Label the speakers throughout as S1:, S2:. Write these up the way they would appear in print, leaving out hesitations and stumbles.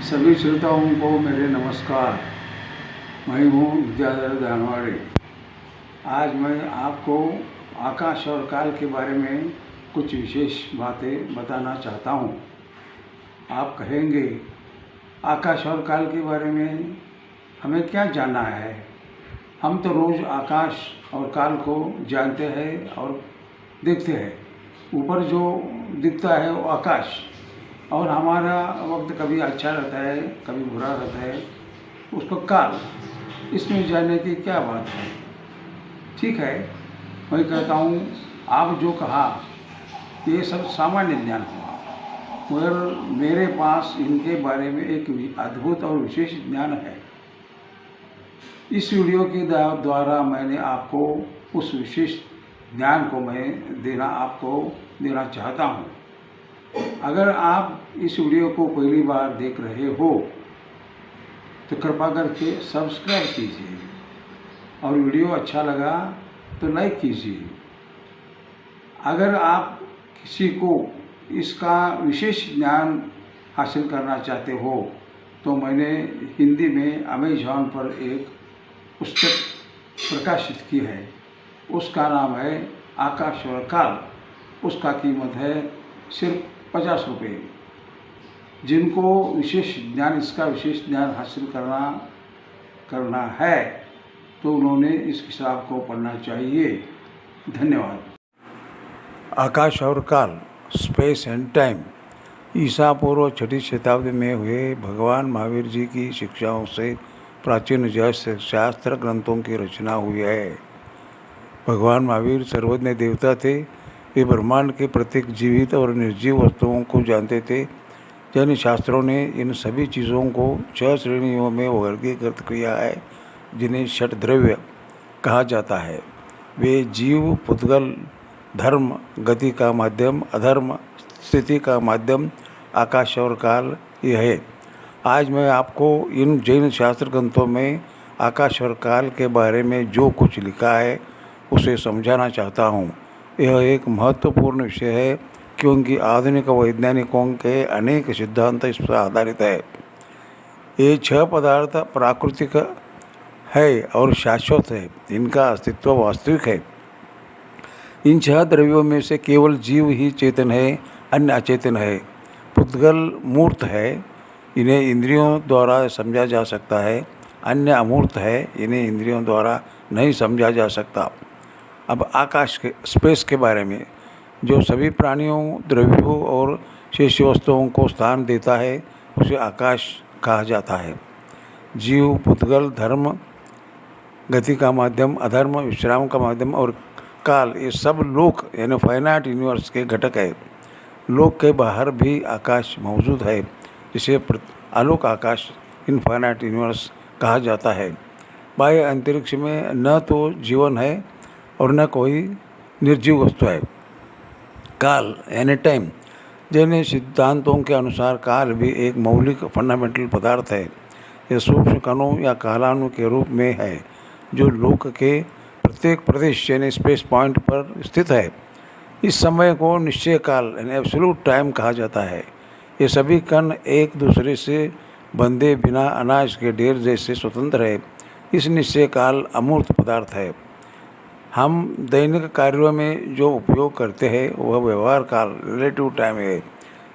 S1: सभी श्रोताओं को मेरे नमस्कार। मैं हूँ विद्याधर दानवाड़े। आज मैं आपको आकाश और काल के बारे में कुछ विशेष बातें बताना चाहता हूँ। आप कहेंगे, आकाश और काल के बारे में हमें क्या जानना है? हम तो रोज़ आकाश और काल को जानते हैं और देखते हैं। ऊपर जो दिखता है वो आकाश, और हमारा वक्त कभी अच्छा रहता है, कभी बुरा रहता है, उसको काल। इसमें जानने की क्या बात है? ठीक है, मैं कहता हूँ, आप जो कहा ये सब सामान्य ज्ञान हुआ, मगर मेरे पास इनके बारे में एक अद्भुत और विशेष ज्ञान है। इस वीडियो के द्वारा मैंने आपको उस विशेष ज्ञान को आपको देना चाहता हूँ। अगर आप इस वीडियो को पहली बार देख रहे हो तो कृपा करके सब्सक्राइब कीजिए, और वीडियो अच्छा लगा तो लाइक कीजिए। अगर आप किसी को इसका विशेष ज्ञान हासिल करना चाहते हो तो मैंने हिंदी में अमेज़न पर एक पुस्तक प्रकाशित की है। उसका नाम है आकाश और काल। उसका कीमत है सिर्फ 50 रुपये। जिनको इसका विशेष ज्ञान हासिल करना है तो उन्होंने इस किताब को पढ़ना चाहिए। धन्यवाद। आकाश और काल, स्पेस एंड टाइम। ईसा पूर्व 6वीं शताब्दी में हुए भगवान महावीर जी की शिक्षाओं से प्राचीन शास्त्र ग्रंथों की रचना हुई है। भगवान महावीर सर्वज्ञ देवता थे। वे ब्रह्मांड के प्रत्येक जीवित और निर्जीव वस्तुओं को जानते थे। जैन शास्त्रों ने इन सभी चीज़ों को 6 श्रेणियों में वर्गीकृत किया है, जिन्हें षट द्रव्य कहा जाता है। वे जीव, पुद्गल, धर्म, गति का माध्यम, अधर्म, स्थिति का माध्यम, आकाश और काल ये है। आज मैं आपको इन जैन शास्त्र ग्रंथों में आकाश और काल के बारे में जो कुछ लिखा है उसे समझाना चाहता हूँ। यह एक महत्वपूर्ण विषय है क्योंकि आधुनिक वैज्ञानिकों के अनेक सिद्धांत इस पर आधारित है। ये 6 पदार्थ प्राकृतिक है और शाश्वत है। इनका अस्तित्व वास्तविक है। इन 6 द्रव्यों में से केवल जीव ही चेतन है, अन्य अचेतन है। पुद्गल मूर्त है, इन्हें इंद्रियों द्वारा समझा जा सकता है। अन्य अमूर्त है, इन्हें इंद्रियों द्वारा नहीं समझा जा सकता। अब आकाश के, स्पेस के बारे में, जो सभी प्राणियों, द्रव्यों और शेष वस्तुओं को स्थान देता है, उसे आकाश कहा जाता है। जीव, पुद्गल, धर्म, गति का माध्यम, अधर्म, विश्राम का माध्यम और काल, ये सब लोक यानी फाइनाइट यूनिवर्स के घटक है। लोक के बाहर भी आकाश मौजूद है, जिसे आलोक आकाश, इनफाइनाइट यूनिवर्स कहा जाता है। बाह्य अंतरिक्ष में न तो जीवन है और न कोई निर्जीव वस्तु है। काल यानी टाइम, जैन सिद्धांतों के अनुसार काल भी एक मौलिक फंडामेंटल पदार्थ है। यह सूक्ष्म कणों या कालाणु के रूप में है, जो लोक के प्रत्येक प्रदेश यानी स्पेस पॉइंट पर स्थित है। इस समय को निश्चय काल यानी एब्सोल्यूट टाइम कहा जाता है। ये सभी कण एक दूसरे से बंधे बिना अनाज के ढेर जैसे स्वतंत्र है। इस निश्चय काल अमूर्त पदार्थ है। हम दैनिक कार्यों में जो उपयोग करते हैं वह व्यवहार काल, रिलेटिव टाइम है।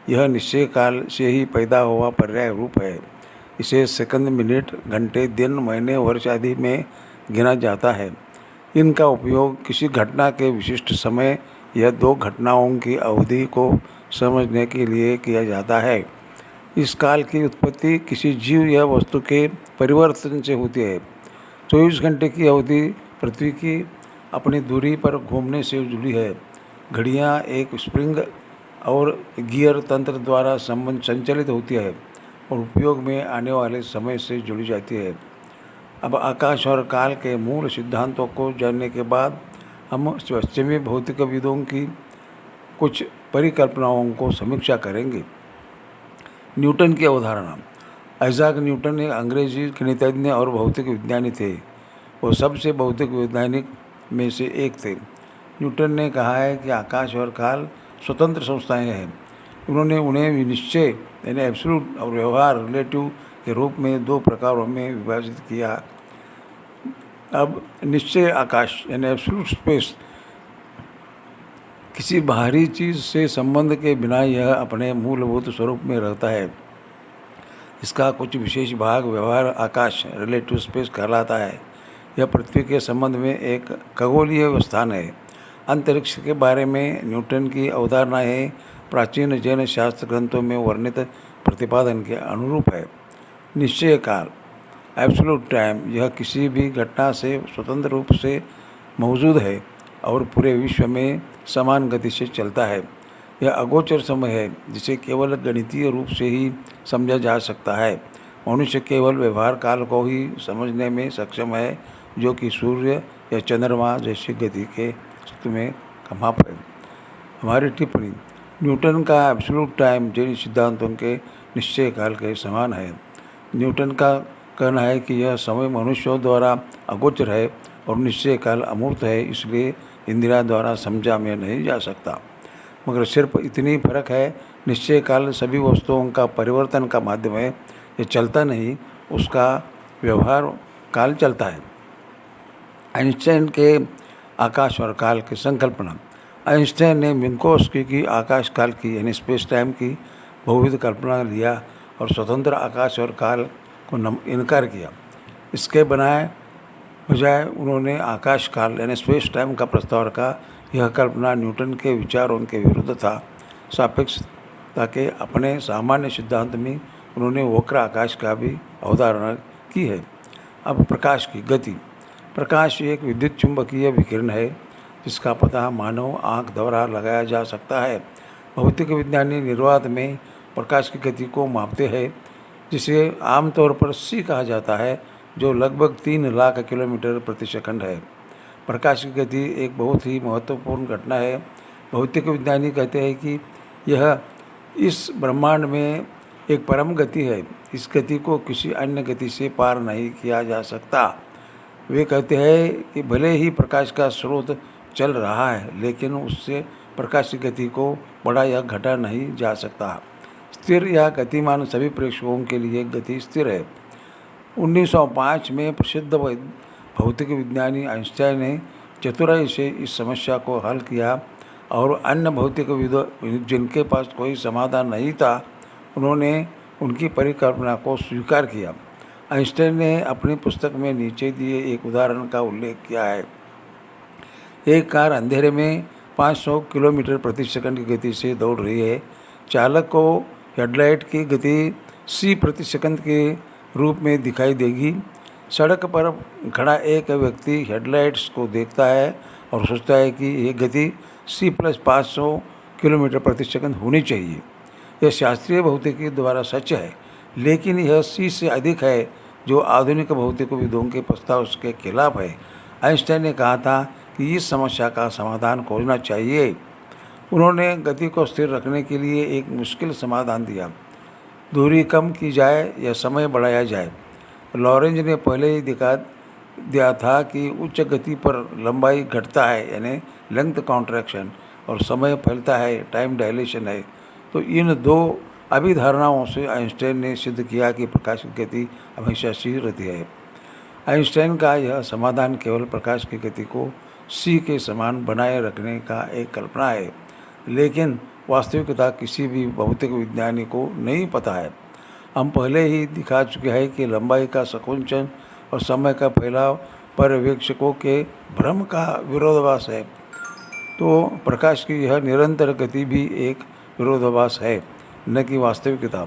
S1: यह निश्चय काल से ही पैदा हुआ पर्याय रूप है। इसे सेकंड, मिनट, घंटे, दिन, महीने, वर्ष आदि में गिना जाता है। इनका उपयोग किसी घटना के विशिष्ट समय या 2 घटनाओं की अवधि को समझने के लिए किया जाता है। इस काल की उत्पत्ति किसी जीव या वस्तु के परिवर्तन से होती है। 24 घंटे की अवधि पृथ्वी की अपनी दूरी पर घूमने से जुड़ी है। घड़ियाँ एक स्प्रिंग और गियर तंत्र द्वारा संचालित होती है और उपयोग में आने वाले समय से जुड़ी जाती है। अब आकाश और काल के मूल सिद्धांतों को जानने के बाद हम पश्चिमी भौतिकविदों की कुछ परिकल्पनाओं को समीक्षा करेंगे। न्यूटन की अवधारणा। आइजैक न्यूटन एक अंग्रेजी गणितज्ञ और भौतिक विज्ञानी थे। वो सबसे भौतिक वैज्ञानिक में से एक थे। न्यूटन ने कहा है कि आकाश और काल स्वतंत्र संस्थाएं हैं। उन्होंने उन्हें निश्चय यानी एब्सोल्यूट और व्यवहार रिलेटिव के रूप में दो प्रकारों में विभाजित किया। अब निश्चय आकाश यानी एब्सोल्यूट स्पेस किसी बाहरी चीज़ से संबंध के बिना यह अपने मूलभूत स्वरूप में रहता है। इसका कुछ विशेष भाग व्यवहार आकाश रिलेटिव स्पेस कहलाता है। यह पृथ्वी के संबंध में एक खगोलीय स्थान है। अंतरिक्ष के बारे में न्यूटन की अवधारणाएं प्राचीन जैन शास्त्र ग्रंथों में वर्णित प्रतिपादन के अनुरूप है। निश्चय काल एब्सोल्यूट टाइम यह किसी भी घटना से स्वतंत्र रूप से मौजूद है और पूरे विश्व में समान गति से चलता है। यह अगोचर समय है जिसे केवल गणितीय रूप से ही समझा जा सकता है। मनुष्य केवल व्यवहार काल को ही समझने में सक्षम है, जो कि सूर्य या चंद्रमा जैसी गति के में माप है। हमारी टिप्पणी न्यूटन का एब्सोल्यूट टाइम जैन सिद्धांतों के निश्चय काल के समान है। न्यूटन का कहना है कि यह समय मनुष्यों द्वारा अगोचर है और निश्चय काल अमूर्त है, इसलिए इंद्रिया द्वारा समझा में नहीं जा सकता। मगर सिर्फ इतनी फर्क है, निश्चय काल सभी वस्तुओं का परिवर्तन का माध्यम है। ये चलता नहीं, उसका व्यवहार काल चलता है। आइंस्टाइन के आकाश और काल की संकल्पना। आइंस्टाइन ने मिन्कोव्स्की की आकाश काल की यानी स्पेस टाइम की बहुविध कल्पना लिया और स्वतंत्र आकाश और काल को इनकार किया। इसके बजाय उन्होंने आकाश काल यानी स्पेस टाइम का प्रस्ताव रखा। यह कल्पना न्यूटन के विचारों के विरुद्ध था। सापेक्षता के अपने सामान्य सिद्धांत में उन्होंने वक्र आकाश का भी अवधारणा की है। अब प्रकाश की गति। प्रकाश एक विद्युत चुंबकीय विकिरण है जिसका पता मानव आँख द्वारा लगाया जा सकता है। भौतिक विज्ञानी निर्वात में प्रकाश की गति को मापते हैं, जिसे आमतौर पर सी कहा जाता है, जो लगभग 3 लाख किलोमीटर प्रति सेकंड है। प्रकाश की गति एक बहुत ही महत्वपूर्ण घटना है। भौतिक विज्ञानी कहते हैं कि यह इस ब्रह्मांड में एक परम गति है। इस गति को किसी अन्य गति से पार नहीं किया जा सकता। वे कहते हैं कि भले ही प्रकाश का स्रोत चल रहा है, लेकिन उससे प्रकाश की गति को बढ़ा या घटा नहीं जा सकता। स्थिर या गतिमान सभी प्रेक्षकों के लिए गति स्थिर है। 1905 में प्रसिद्ध भौतिक विज्ञानी आइंस्टाइन ने चतुराई से इस समस्या को हल किया और अन्य भौतिकविदों जिनके पास कोई समाधान नहीं था, उन्होंने उनकी परिकल्पना को स्वीकार किया। आइंस्टाइन ने अपनी पुस्तक में नीचे दिए एक उदाहरण का उल्लेख किया है। एक कार अंधेरे में 500 किलोमीटर प्रति सेकंड की गति से दौड़ रही है। चालक को हेडलाइट की गति c प्रति सेकंड के रूप में दिखाई देगी। सड़क पर खड़ा एक व्यक्ति हेडलाइट्स को देखता है और सोचता है कि यह गति c + 500 किलोमीटर प्रति सेकंड होनी चाहिए। यह शास्त्रीय भौतिकी द्वारा सच है, लेकिन यह c से अधिक है, जो आधुनिक भौतिकविदों के प्रस्ताव के खिलाफ है। आइंस्टाइन ने कहा था कि इस समस्या का समाधान खोजना चाहिए। उन्होंने गति को स्थिर रखने के लिए एक मुश्किल समाधान दिया। दूरी कम की जाए या समय बढ़ाया जाए। लॉरेंज ने पहले ही दिखा दिया था कि उच्च गति पर लंबाई घटता है यानी लेंथ कॉन्ट्रैक्शन, और समय फैलता है टाइम डायलेशन है। तो इन दो अभिधारणाओं से आइंस्टाइन ने सिद्ध किया कि प्रकाश की गति हमेशा स्थिर रहती है। आइंस्टाइन का यह समाधान केवल प्रकाश की गति को c के समान बनाए रखने का एक कल्पना है, लेकिन वास्तविकता किसी भी भौतिक विज्ञानी को नहीं पता है। हम पहले ही दिखा चुके हैं कि लंबाई का संकुचन और समय का फैलाव पर्यवेक्षकों के भ्रम का विरोधाभास है, तो प्रकाश की यह निरंतर गति भी एक विरोधाभास है, न कि वास्तविकता।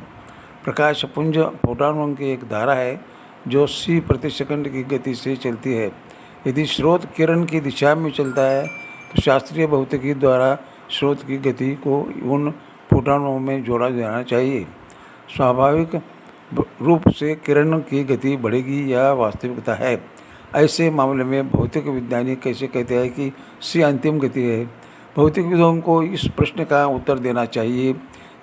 S1: प्रकाश पुंज फोटॉनों की एक धारा है जो c प्रति सेकंड की गति से चलती है। यदि स्रोत किरण की दिशा में चलता है तो शास्त्रीय भौतिकी द्वारा स्रोत की गति को उन फोटॉनों में जोड़ा जाना चाहिए। स्वाभाविक रूप से किरण की गति बढ़ेगी, यह वास्तविकता है। ऐसे मामले में भौतिक विज्ञानी कैसे कहते हैं कि c अंतिम गति है? भौतिकविदों को इस प्रश्न का उत्तर देना चाहिए।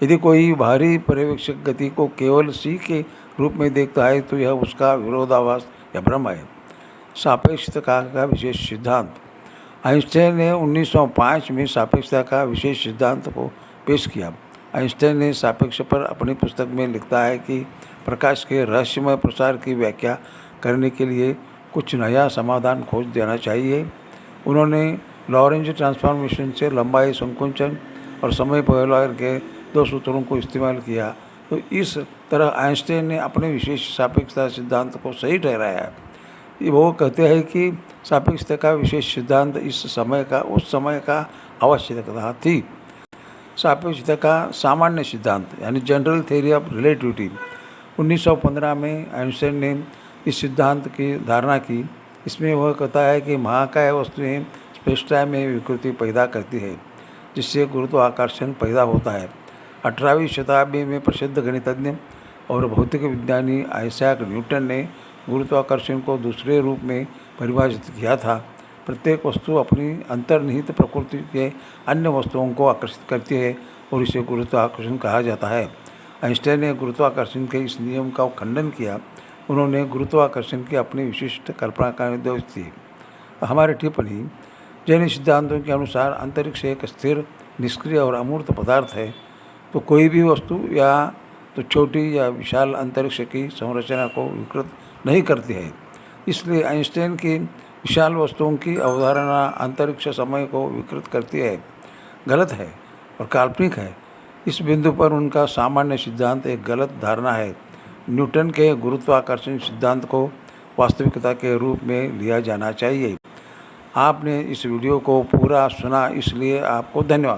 S1: यदि कोई बाहरी पर्यवेक्षक गति को केवल c के रूप में देखता है तो यह उसका विरोधाभास या भ्रम है। सापेक्षता का विशेष सिद्धांत। आइंस्टाइन ने 1905 में सापेक्षता का विशेष सिद्धांत को पेश किया। आइंस्टाइन ने सापेक्ष पर अपनी पुस्तक में लिखता है कि प्रकाश के रहस्यमय प्रसार की व्याख्या करने के लिए कुछ नया समाधान खोज देना चाहिए। उन्होंने लॉरेंज ट्रांसफॉर्मेशन से लंबाई संकुचन और समय पहलवार के 2 सूत्रों को इस्तेमाल किया। तो इस तरह आइंस्टाइन ने अपने विशेष सापेक्षता सिद्धांत को सही ठहराया है। वो कहते हैं कि सापेक्षता का विशेष सिद्धांत उस समय का आवश्यकता थी। सापेक्षता का सामान्य सिद्धांत यानी जनरल थ्योरी ऑफ रिलेटिविटी 1915 में आइंस्टाइन ने इस सिद्धांत की धारणा की। इसमें वह कहता है कि महाकाय वस्तुएं स्पेस-टाइम में विकृति पैदा करती है, जिससे गुरुत्वाकर्षण पैदा होता है। 18वीं शताब्दी में प्रसिद्ध गणितज्ञ और भौतिक विज्ञानी आइजैक न्यूटन ने गुरुत्वाकर्षण को दूसरे रूप में परिभाषित किया था। प्रत्येक वस्तु अपनी अंतर्निहित प्रकृति के अन्य वस्तुओं को आकर्षित करती है और इसे गुरुत्वाकर्षण कहा जाता है। आइंस्टाइन ने गुरुत्वाकर्षण के इस नियम का खंडन किया। उन्होंने गुरुत्वाकर्षण की अपनी विशिष्ट कल्पना का निर्देश दी। हमारी टिप्पणी: जैन सिद्धांतों के अनुसार अंतरिक्ष एक स्थिर, निष्क्रिय और अमूर्त पदार्थ है। तो कोई भी वस्तु या तो छोटी या विशाल अंतरिक्ष की संरचना को विकृत नहीं करती है। इसलिए आइंस्टाइन की विशाल वस्तुओं की अवधारणा अंतरिक्ष समय को विकृत करती है, गलत है और काल्पनिक है। इस बिंदु पर उनका सामान्य सिद्धांत एक गलत धारणा है। न्यूटन के गुरुत्वाकर्षण सिद्धांत को वास्तविकता के रूप में लिया जाना चाहिए। आपने इस वीडियो को पूरा सुना, इसलिए आपको धन्यवाद।